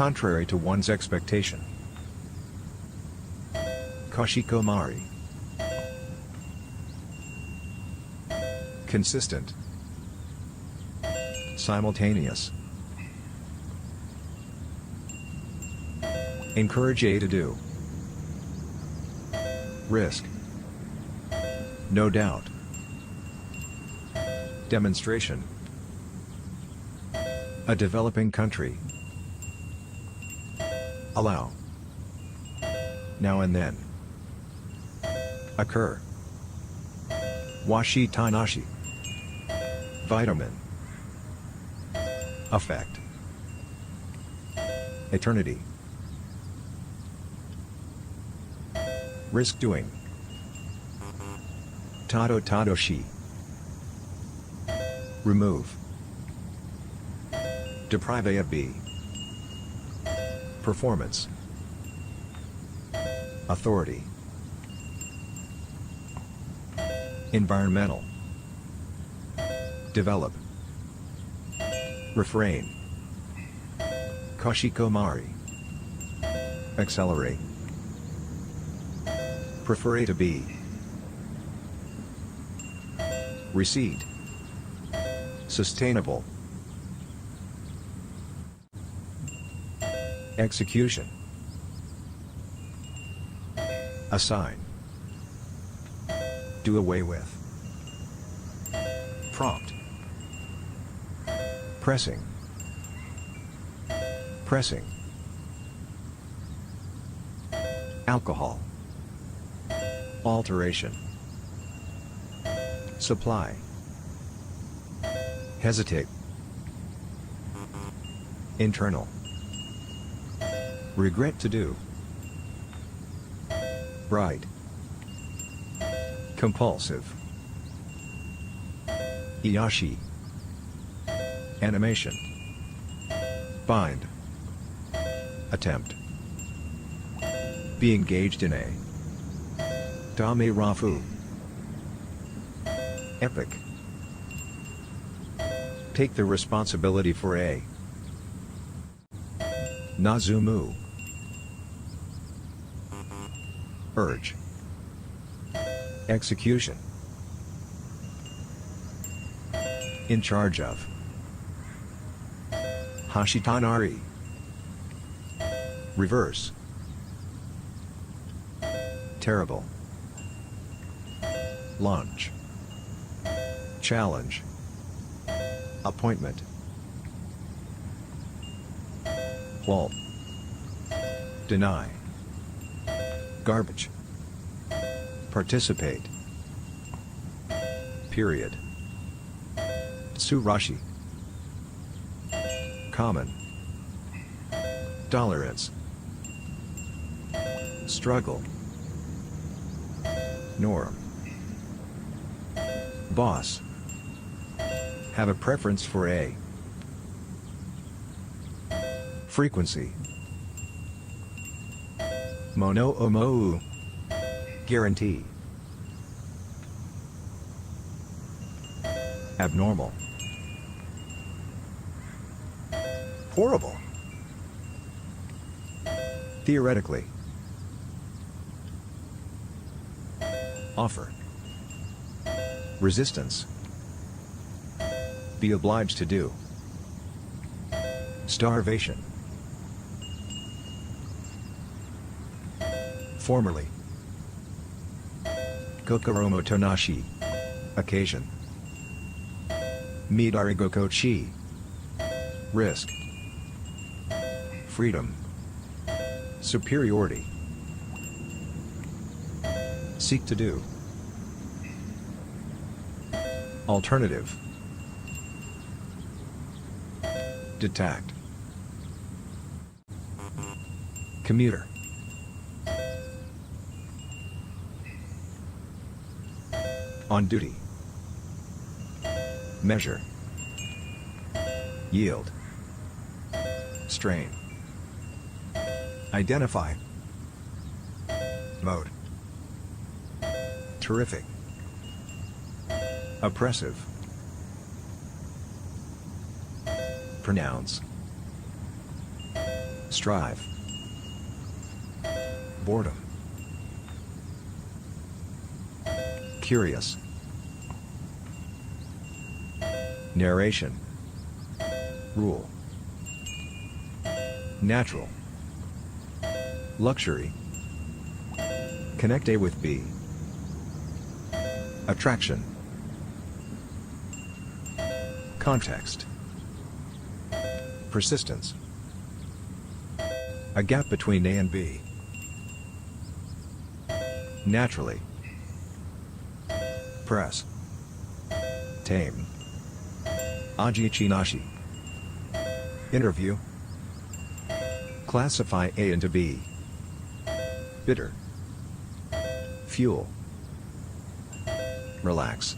contrary to one's expectation. Kashikomari. Consistent. Simultaneous. Encourage A to do. Risk. No doubt. Demonstration. A developing country. Allow. Now and then. Occur. Washi tanashi. Vitamin. Affect. Eternity. Risk doing. Tado tadoshi. Remove. Deprive A of B. Performance. Authority. Environmental. Develop. Refrain. Kashikomari. Accelerate. Prefer A to B. Recede. Sustainable. Execution. Assign. Do away with. Prompt. Pressing. Pressing. Alcohol. Alteration. Supply. Hesitate. Internal. Regret to do. Bright. Compulsive. Iyashi. Animation. Bind. Attempt. Be engaged in a. Dame Rafu. Epic. Take the responsibility for a. Nazumu. Urge. Execution. In charge of. Hashitanari. Reverse. Terrible. Launch. Challenge. Appointment. Wall. Deny. Garbage. Participate. Period. Tsurashi. Common. Tolerance. Struggle. Norm. Boss. Have a preference for a. Frequency. Mono omou. Guarantee. Abnormal. Horrible. Theoretically. Offer. Resistance. Be obliged to do. Starvation. Formerly. Kokoromo tonashi. Occasion. Midarigokochi. Risk. Freedom. Superiority. Seek to do. Alternative. Detect. Commuter. On duty. Measure. Yield. Strain. Identify. Mode. Terrific. Oppressive. strive, boredom, curious, narration, rule, natural, luxury, connect A with B, attraction, context, persistence, a gap between A and B, naturally, press, tame, ajichinashi, interview, classify A into B, bitter, fuel, relax,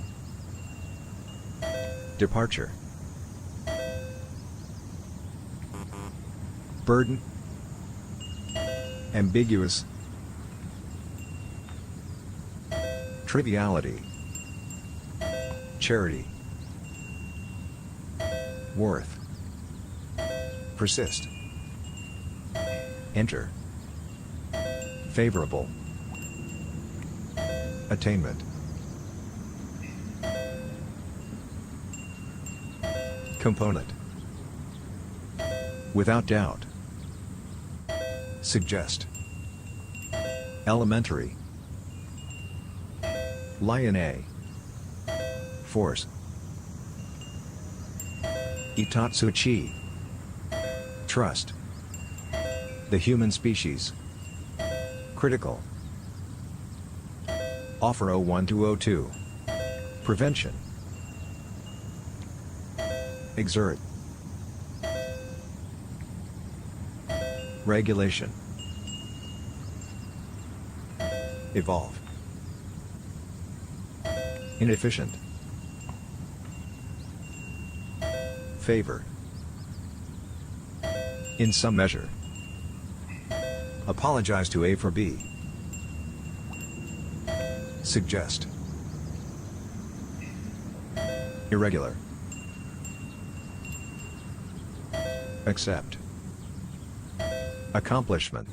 departure, burden, ambiguous, triviality, charity, worth, persist, enter, favorable, attainment, component, without doubt, suggest, elementary, lion A, force, itatsuchi, trust, the human species, critical, offer 01202, prevention, exert, regulation, evolve, inefficient, favor, in some measure, apologize to A for B, suggest, irregular, accept, accomplishment,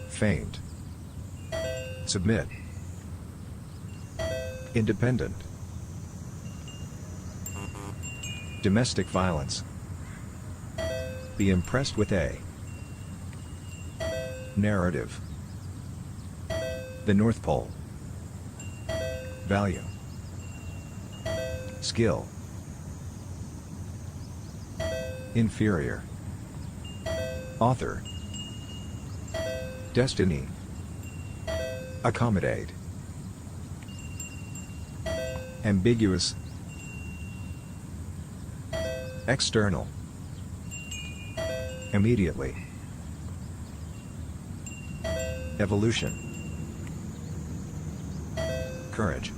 faint, submit, independent, domestic violence, be impressed with A, narrative, the North Pole, value, skill, inferior, author, destiny, accommodate, ambiguous, external, immediately, evolution, courage,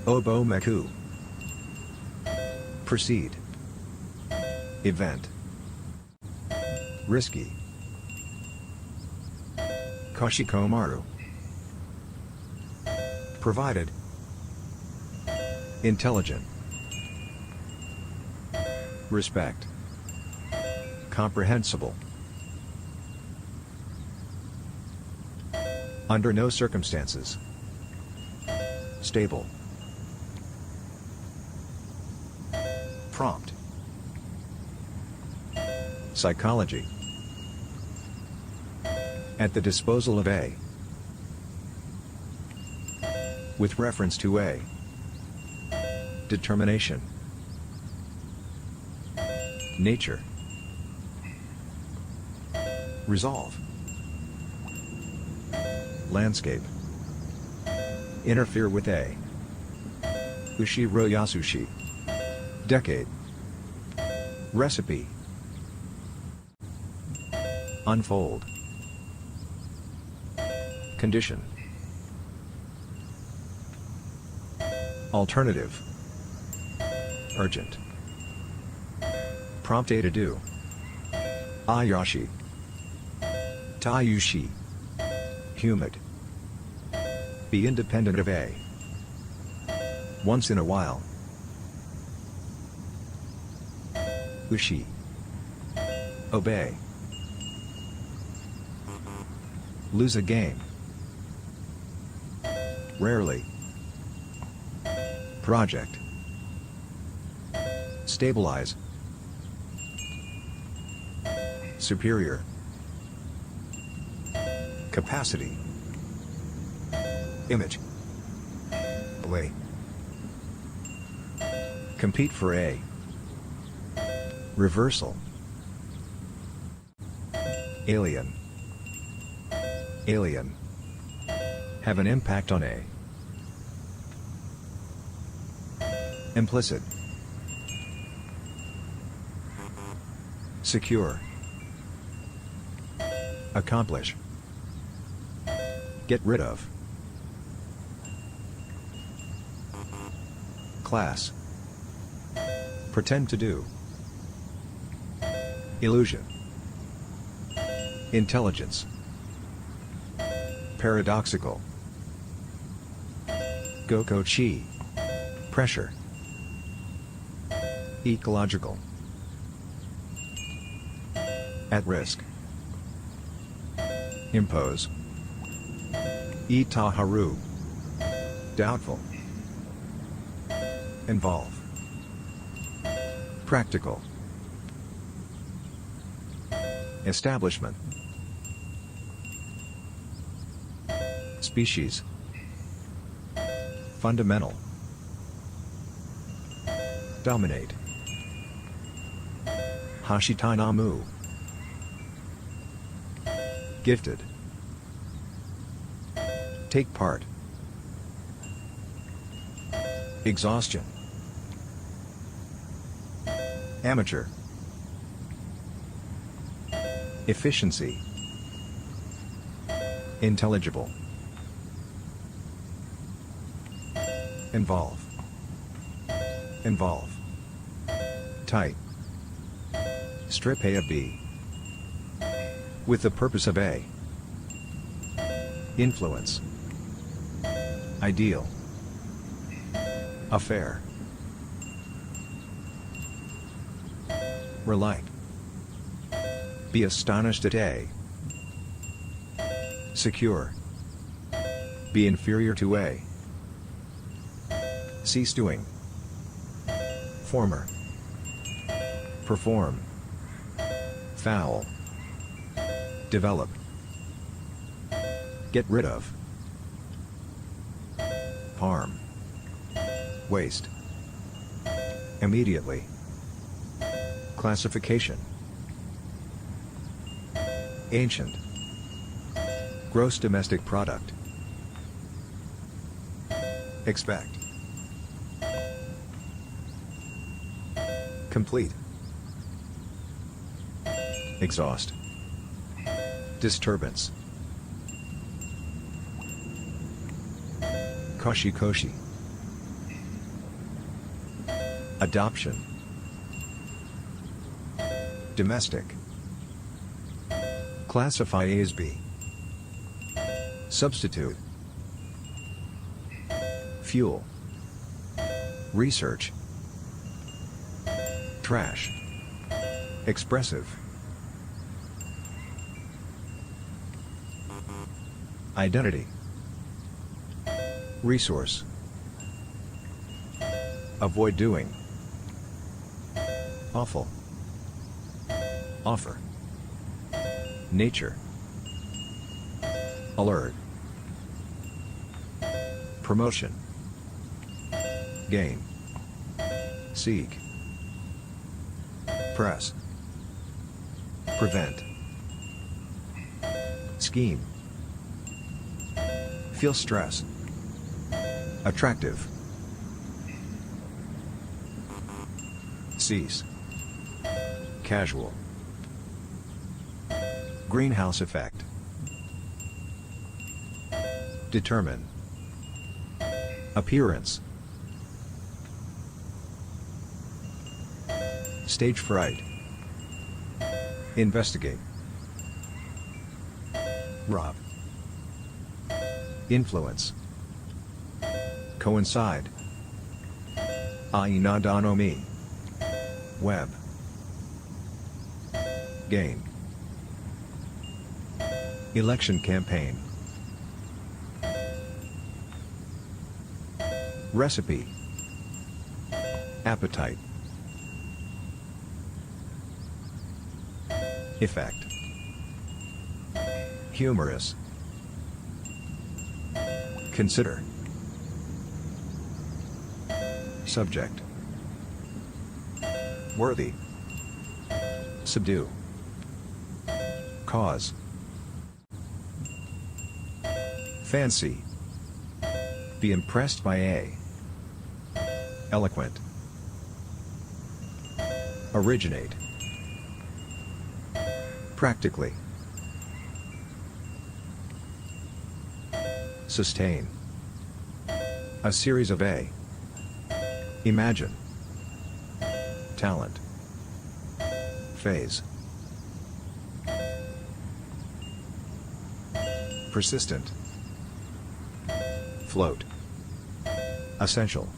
obomeku, proceed, event, risky, kashikomaru, provided, intelligent, respect, comprehensible, under no circumstances, stable, prompt, psychology, at the disposal of A, with reference to A, determination, nature, resolve, landscape, interfere with A, ushiro yasushi, decade, recipe, unfold, condition, alternative, urgent, prompt A to do, ayashi, tayushi, humid, be independent of A, once in a while, Ushi. Obey. Lose a game. Rarely. Project. Stabilize. Superior. Capacity. Image. Away. Compete for A. Reversal. Alien. Alien. Have an impact on A. Implicit. Secure. Accomplish. Get rid of. Class. Pretend to do. Illusion. Intelligence. Paradoxical. Goko-chi. Pressure. Ecological. At risk. Impose. Itaharu. Doubtful. Involve. Practical. Establishment. Species. Fundamental. Dominate. Hashitanamu. Gifted. Take part. Exhaustion. Amateur. Efficiency. Intelligible. Involve. Involve. Tight. Strip A of B. With the purpose of A. Influence. Ideal. Affair. Relate. Be astonished at A. Secure. Be inferior to A. Cease doing. Former. Perform. Foul. Develop. Get rid of. Harm. Waste. Immediately. Classification. Ancient. Gross domestic product. Expect. Complete. Exhaust. Disturbance. Koshi-koshi. Adoption. Domestic. Classify A as B. Substitute. Fuel. Research. Trash. Expressive. Identity. Resource. Avoid doing. Awful. Offer. Nature. Alert. Promotion. Gain. Seek. Press. Prevent. Scheme. Feel stress. Attractive. Cease. Casual. Greenhouse effect. Determine. Appearance. Stage fright. Investigate. Rob. Influence. Coincide. Ainadanomi. Web. gain. Election campaign. Recipe. Appetite. Effect. Humorous. Consider. Subject. Worthy. Subdue. Cause. Fancy. Be impressed by a. Eloquent. Originate. Practically. Sustain. A series of a. Imagine. Talent. Phase. Persistent. Float. Essential.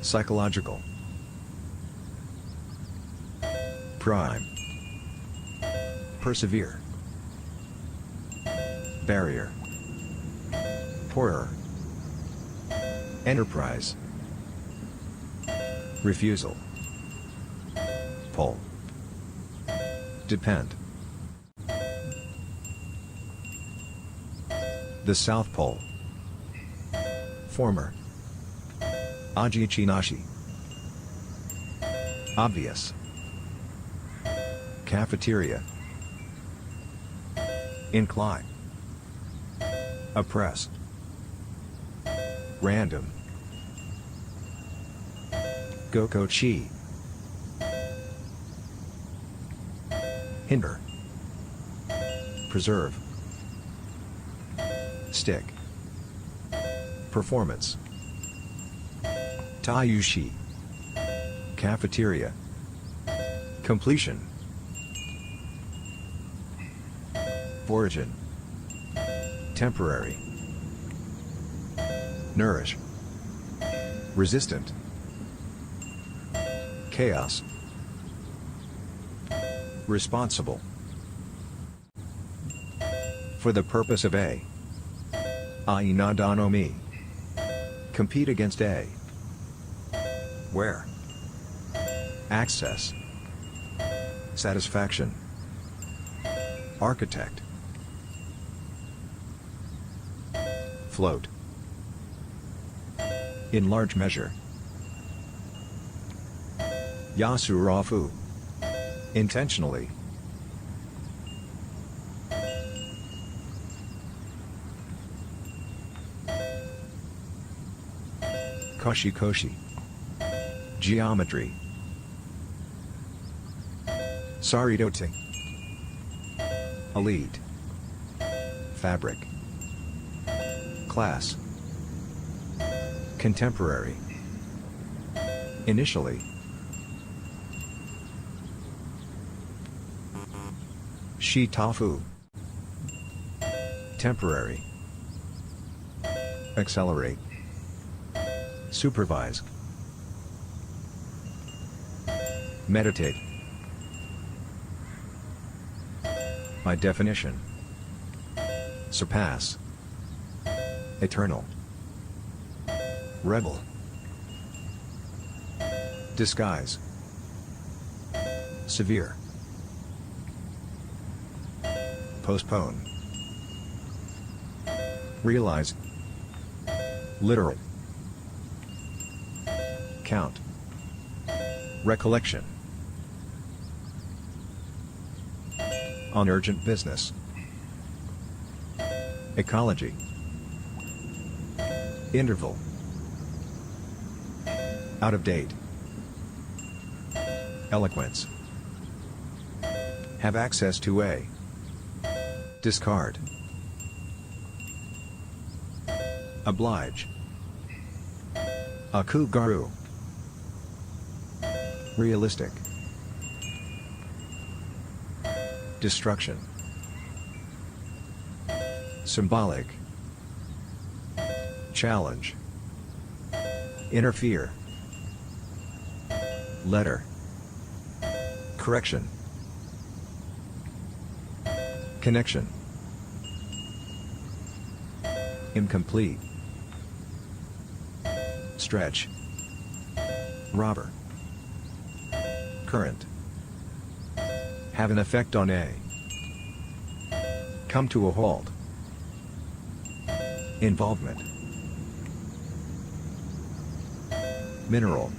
Psychological. Prime. Persevere. Barrier. Poorer. Enterprise. Refusal. Pole. Depend. The South Pole. Former. Ajichinashi. Obvious. Cafeteria. Incline. Oppress. Random. Goko-chi. Hinder. Preserve. Stick. Performance. Tayushi. Cafeteria. Completion. Origin. Temporary. Nourish. Resistant. Chaos. Responsible. For the purpose of a. Ainadano mi. Compete against a. Where. Access. Satisfaction. Architect. Float. In large measure. Yasurafu. Intentionally. Koshi-koshi. Geometry. Saridote. Elite. Fabric. Class. Contemporary. Initially. Shitafu. Temporary. Accelerate. Supervise. Meditate. By definition. Surpass. Eternal. Rebel. Disguise. Severe. Postpone. Realize. Literal. Count. Recollection. On urgent business. Ecology. Interval. Out of date. Eloquence. Have access to a. Discard. Oblige. Akugaru. Realistic. Destruction. Symbolic. Challenge. Interfere. Letter. Correction. Connection. Incomplete. Stretch. Robber. Current. Have an effect on a. Come to a halt. Involvement. Mineral.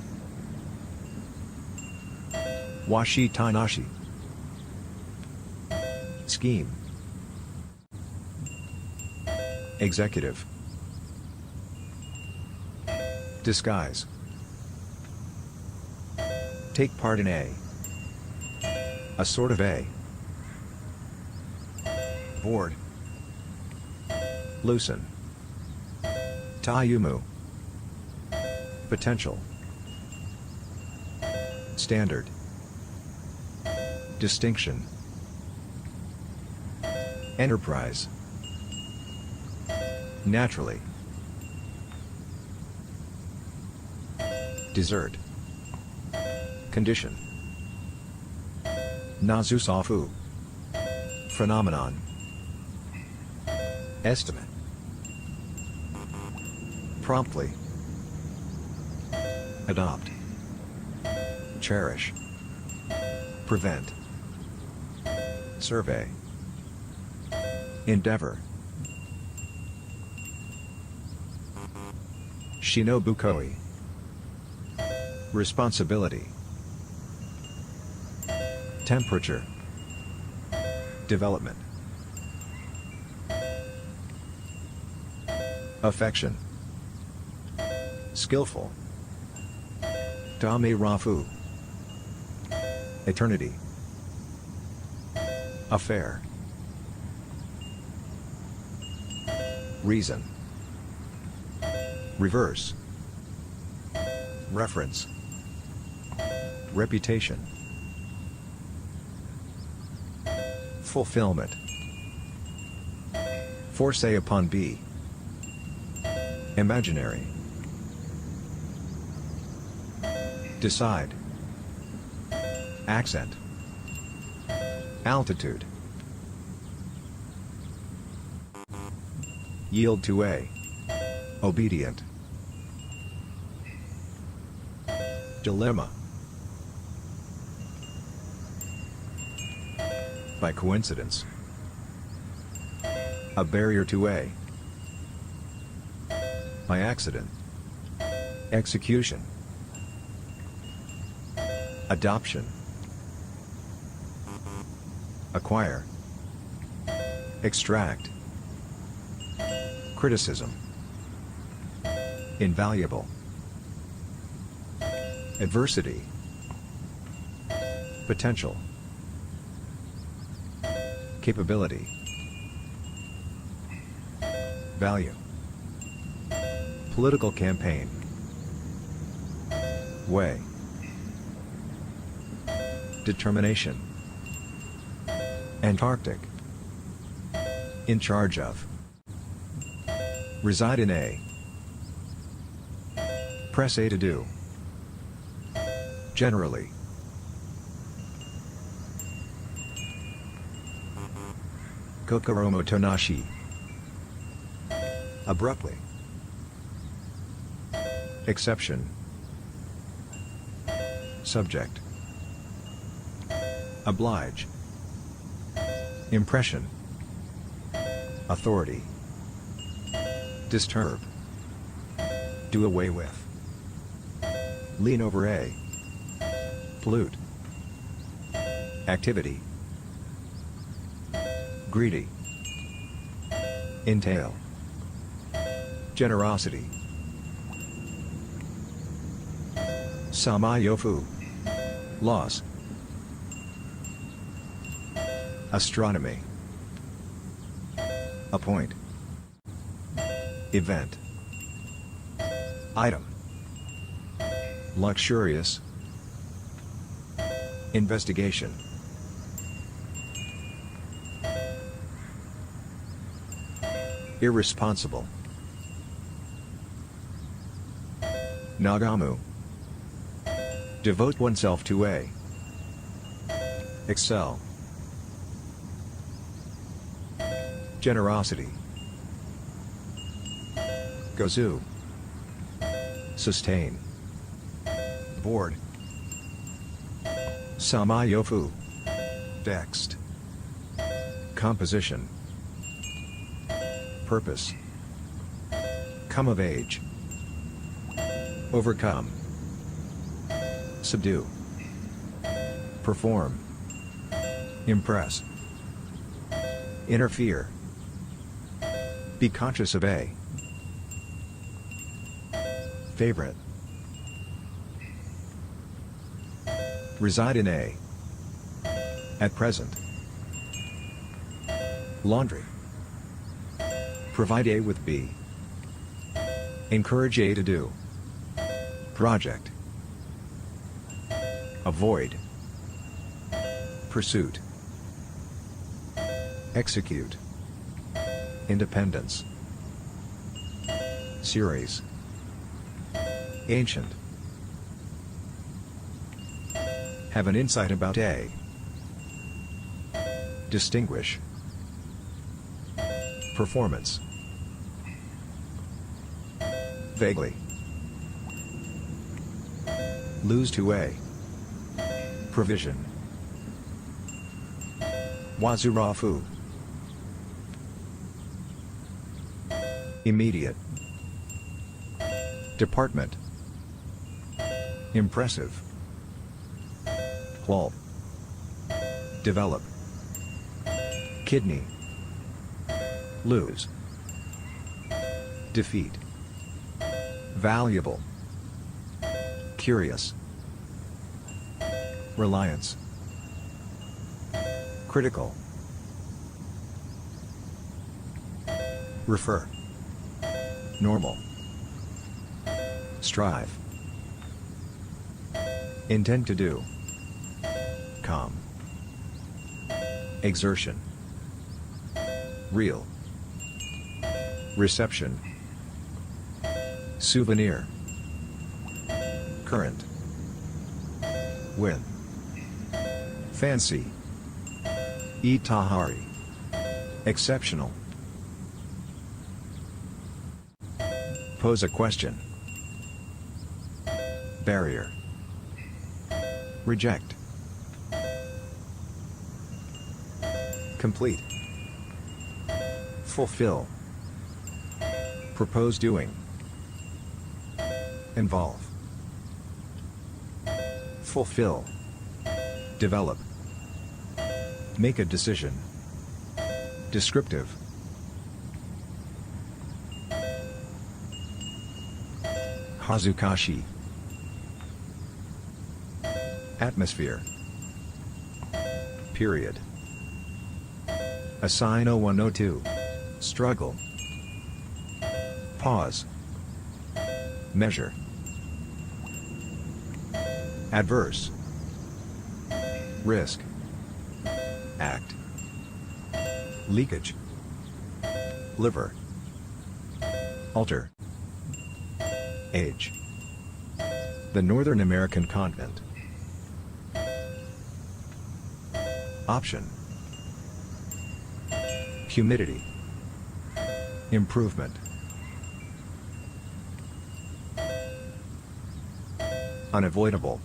Washi tainashi. Scheme. Executive. Disguise. Take part in a. A sort of a. Board. Loosen. Tayumu. Potential. Standard. Distinction. Enterprise. Naturally. Dessert. Condition. Nazusafu. Phenomenon. Estimate. Promptly. Adopt. Cherish. Prevent. Survey. Endeavor. Shinobukoi. Responsibility. Temperature. Development. Affection. Skillful. Dame Rafu. Eternity. Affair. Reason. Reverse. Reference. Reputation. Fulfillment. Force upon be. Imaginary. Decide. Accent. Altitude. Yield to a. Obedient. Dilemma. By coincidence. A barrier to a. By accident. Execution. Adoption. Acquire. Extract. Criticism. Invaluable. Adversity. Potential. Capability. Value. Political campaign. Way. Determination. Antarctic. In charge of. Reside in a. Press A to do. Generally. Kokoromo tonashi. Abruptly. Exception. Subject. Oblige. Impression. Authority. Disturb. Do away with. Lean over a. Pollute. Activity. Greedy. Entail. Generosity. Samayofu. Loss. Astronomy. Appoint. Event. Item. Luxurious. Investigation. Irresponsible. Nagamu. Devote oneself to a. Excel. Generosity. Go zoo. Sustain. Board. Samayofu. Text. Composition. Purpose. Come of age. Overcome. Subdue. Perform. Impress. Interfere. Be conscious of a. Favorite. Reside in a. At present. Laundry. Provide A with B. Encourage A to do. Project. Avoid. Pursuit. Execute. Independence. Series. Ancient. Have an insight about A. Distinguish. Performance. Vaguely. Lose to A. Provision. Wazurafu. Immediate. Department. Impressive. Wall. Develop. Kidney. Lose. Defeat. Valuable. Curious. Reliance. Critical. Refer. Normal. Strive. Intend to do. Calm. Exertion. Real. Reception. Souvenir. Current. Win. Fancy. Itahari. Exceptional. Pose a question. Barrier. Reject. Complete. Fulfill. Propose doing. Involve. Fulfill. Develop. Make a decision. Descriptive. Hazukashi. Atmosphere. Period. Assign 0102. Struggle. Pause. Measure. Adverse. Risk. Act. Leakage. Liver. Alter. Age. The Northern American continent. Option. Humidity. Improvement. Unavoidable.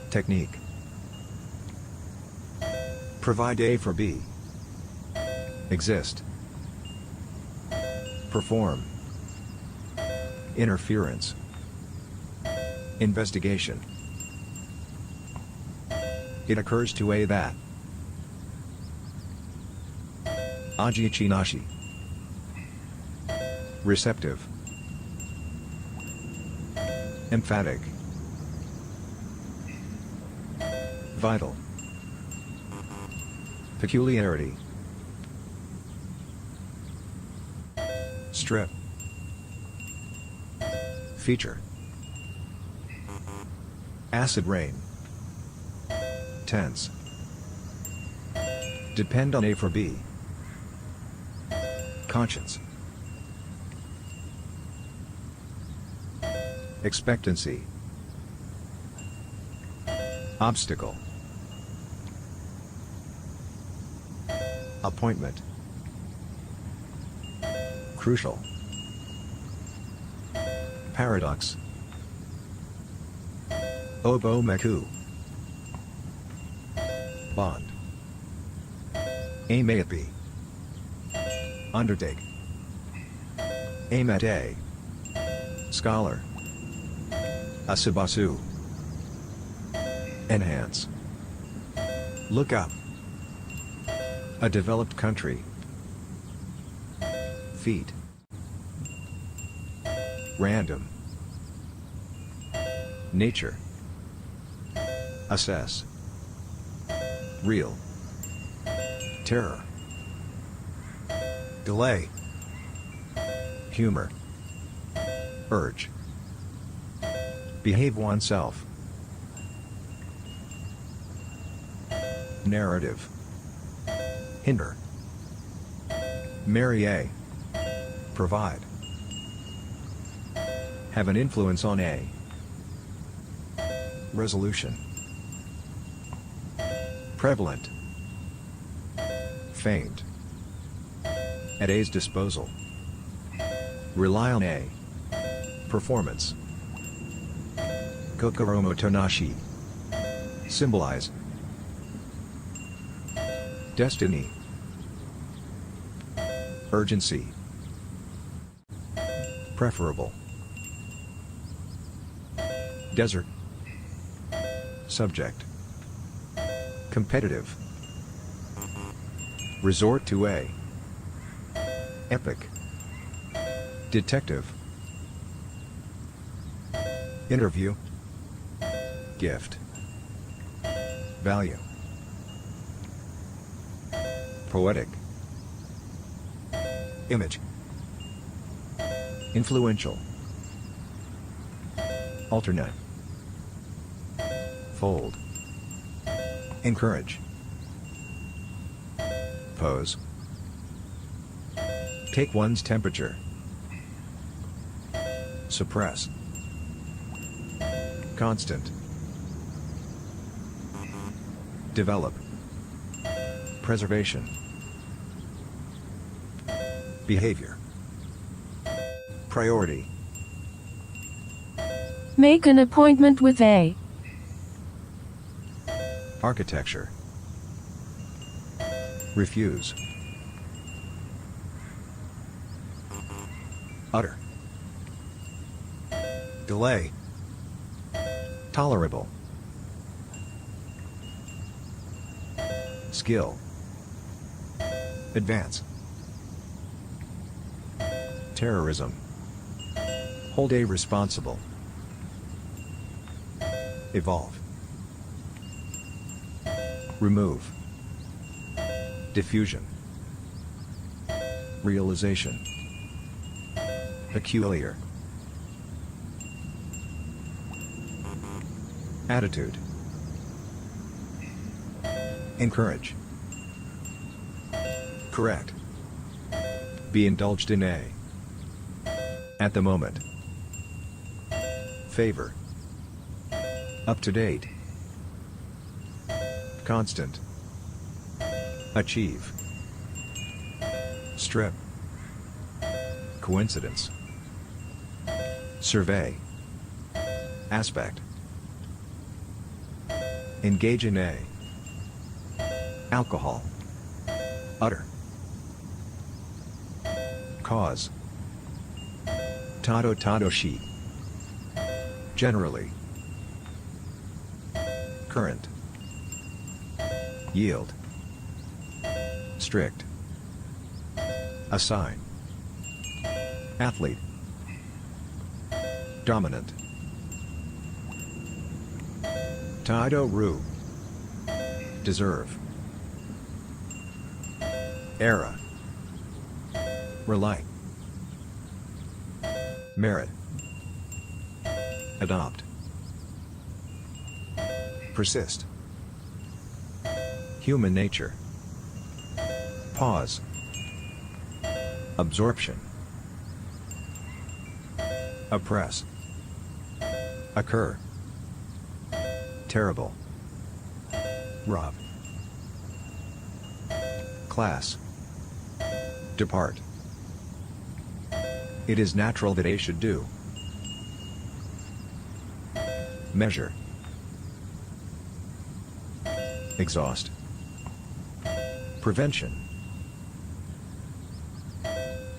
Technique. Provide A for B. Exist. Perform. Interference. Investigation. It occurs to A that. Ajichinashi. Receptive. Emphatic. Vital. Peculiarity. Strip. Feature. Acid rain. Tense. Depend on A for B. Conscience. Obstacle. Appointment. Crucial. Paradox. Obomeku. Bond. Aim at be. Undertake. Aim at a. Scholar. Asubasu. Enhance. Look up. A developed country. Feet. Random. Nature. Assess. Real. Terror. Delay. Humor. Urge. Behave oneself. Narrative. Hinder. Marry a. Provide. Have an influence on a. Resolution. Prevalent. Faint. At a's disposal. Rely on a. Performance. Kokoro motonashi. Symbolize. Destiny. Urgency. Preferable. Desert. Subject. Competitive. Resort to a. Epic. Detective. Interview. Gift. Value. Poetic. Image. Influential. Alternate. Fold. Encourage. Pose. Take one's temperature. Suppress. Constant. Develop. Preservation. Behavior. Priority. Make an appointment with a. Architecture. Refuse. Utter. Delay. Tolerable. Skill. Advance. Terrorism. Hold a responsible. Evolve. Remove. Diffusion. Realization. Peculiar. Attitude. Encourage. Correct. Be indulged in a. At the moment. Favor. Up to date. Constant. Achieve. Strip. Coincidence. Survey. Aspect. Engage in a. Alcohol. Utter. Cause. Tadoshi. Generally. Current. Yield. Strict. Assign. Athlete. Dominant. Taido-ru. Deserve. Era. Rely. Merit. Adopt. Persist. Human nature. Pause. Absorption. Oppress. Occur. Terrible. Rob. Class. Depart. It is natural that A should do. Measure. Exhaust. Prevention.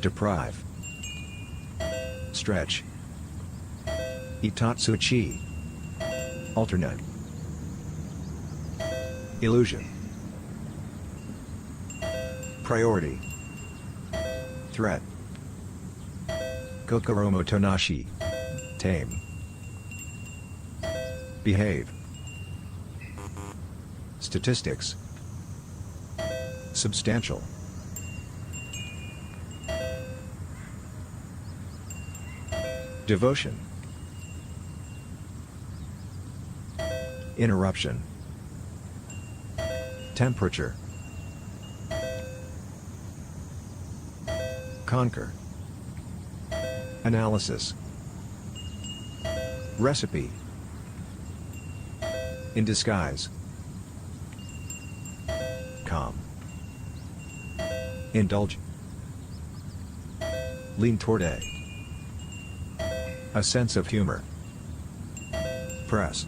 Deprive. Stretch. Itatsuchi. Alternate. Illusion. Priority. Threat. Kokoromo tonashi. Tame. Behave. Statistics. Substantial. Devotion. Interruption. Temperature. Conquer. Analysis. Recipe. In disguise. Calm. Indulge. Lean toward A. A sense of humor. Press.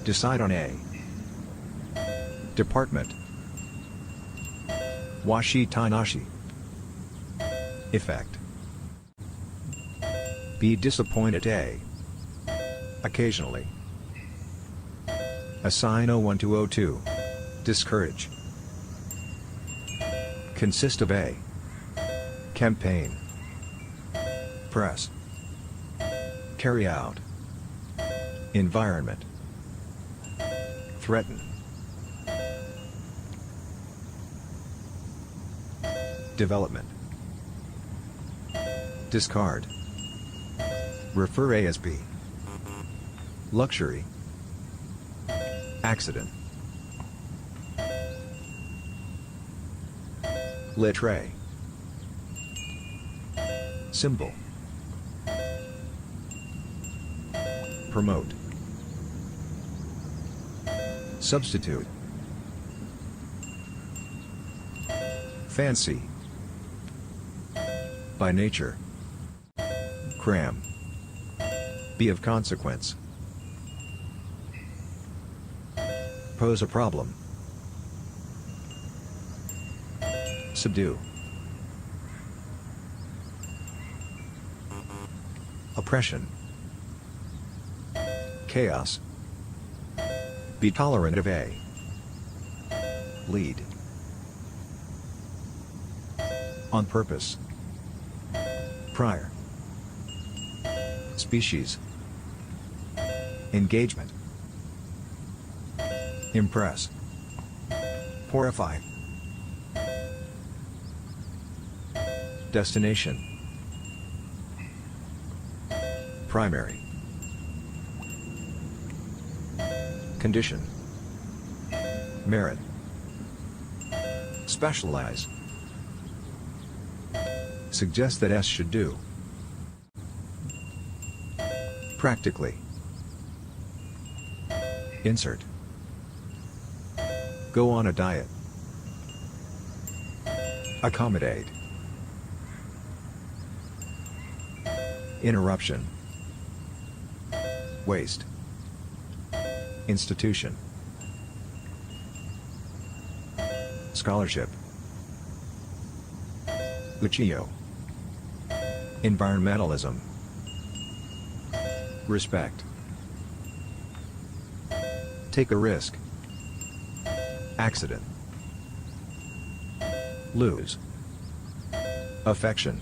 Decide on A. Department. Washi tanashi. Effect. Be disappointed A. Occasionally. Assign 01 to 02. Discourage. Consist of A. Campaign. Press. Carry out. Environment. Threaten. Development. Discard. Refer A as B. Luxury. Accident. Litre. Symbol. Promote. Substitute. Fancy. By nature. Cram. Be of consequence. Pose a problem. Subdue. Oppression. Chaos. Be tolerant of A. Lead. On purpose. Prior. Species. Engagement. Impress. Horrify. Destination. Primary. Condition. Merit. Specialize. Suggest that S should do. Practically. Insert. Go on a diet. Accommodate. Interruption. Waste. Institution. Scholarship. Uchiyo. Environmentalism. Respect. Take a risk. Accident. Lose. Affection.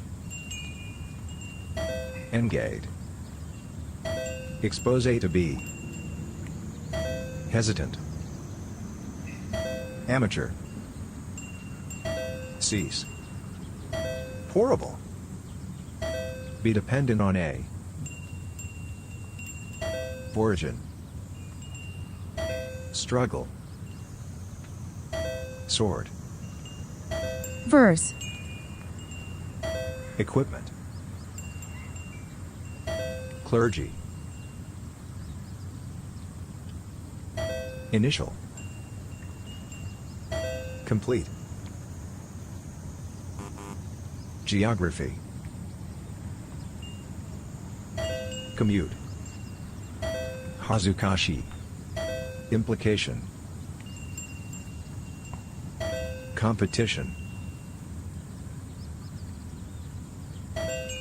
Engage. Expose A to B. Hesitant. Amateur. Cease. Horrible. Be dependent on A. Origin. Struggle. Sword. Verse. Equipment. Initial. Complete. Geography. Commute. Hazukashi. Implication. Competition.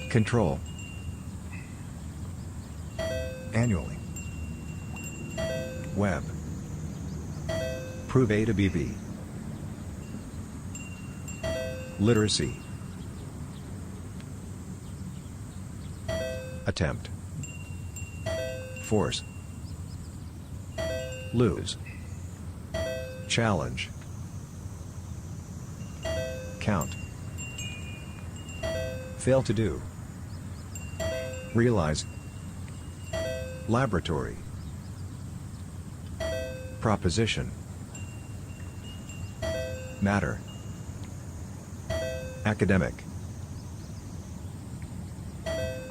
Control. Annually. Web. Prove A to be B. Literacy. Attempt. Force. Lose. Challenge. Count. Fail to do. Realize. Laboratory. Proposition. Matter. Academic.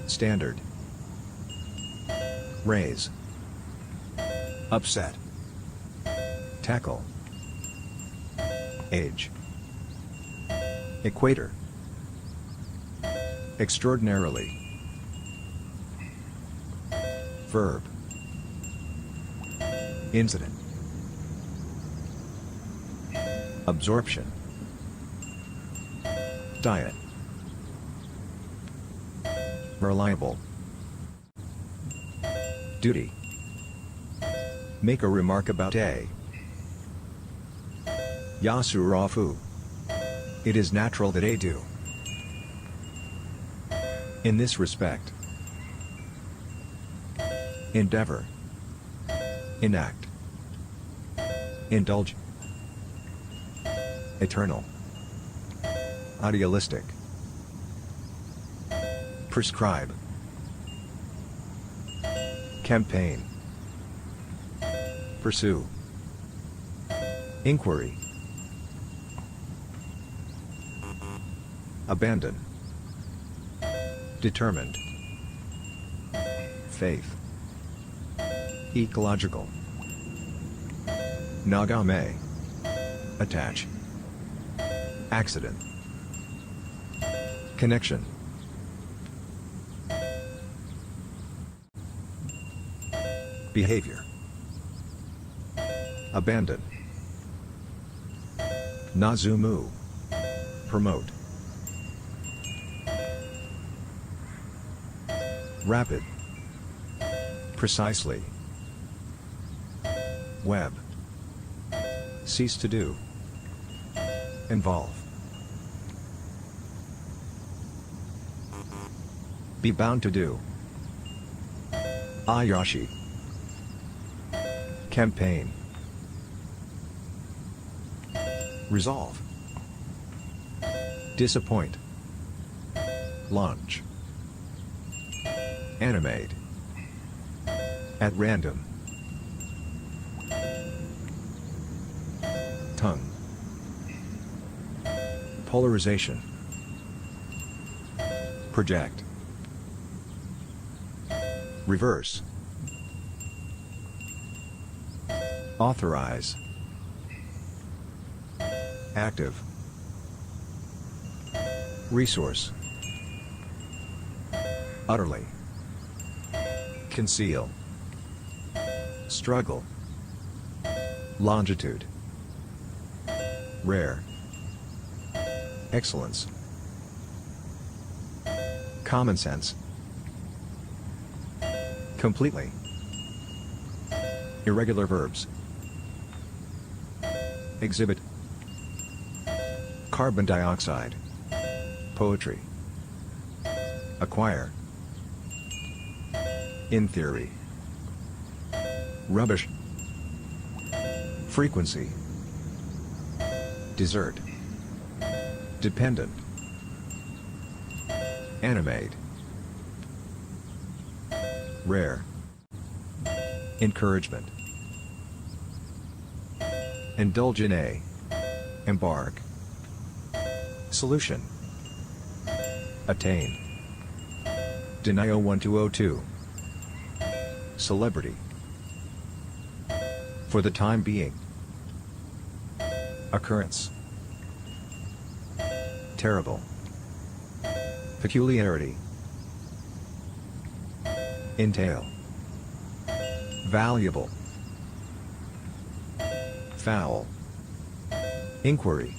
Standard. Raise. Upset. Tackle. Age. Equator. Extraordinarily. Verb. Incident. Absorption. Diet. Reliable. Duty. Make a remark about A. Yasurafu. It is natural that A do. In this respect. Endeavor. Enact. Indulge. Eternal. Idealistic. Prescribe. Campaign. Pursue. Inquiry. Abandon. Determined. Faith. Ecological. Nagame. Attach. Accident. Connection. Behavior. Abandon. Nazumu. Promote. Rapid. Precisely. Web. Cease to do. Involve. Be bound to do. Ayashi. Campaign. Resolve. Disappoint. Launch. Animate. At random. Tongue. Polarization. Project. Reverse. Authorize. Active. Resource. Utterly. Conceal. Struggle. Longitude. Rare. Excellence. Common sense. Completely. Irregular verbs. Exhibit. Carbon dioxide. Poetry. Acquire. In theory. Rubbish. Frequency. Desert. Dependent. Animate. Rare. Encouragement. Indulge in A. Embark. Solution. Attain. Denio 1202. Celebrity. For the time being. Occurrence. Terrible. Peculiarity. Entail. Valuable. Foul. Inquiry.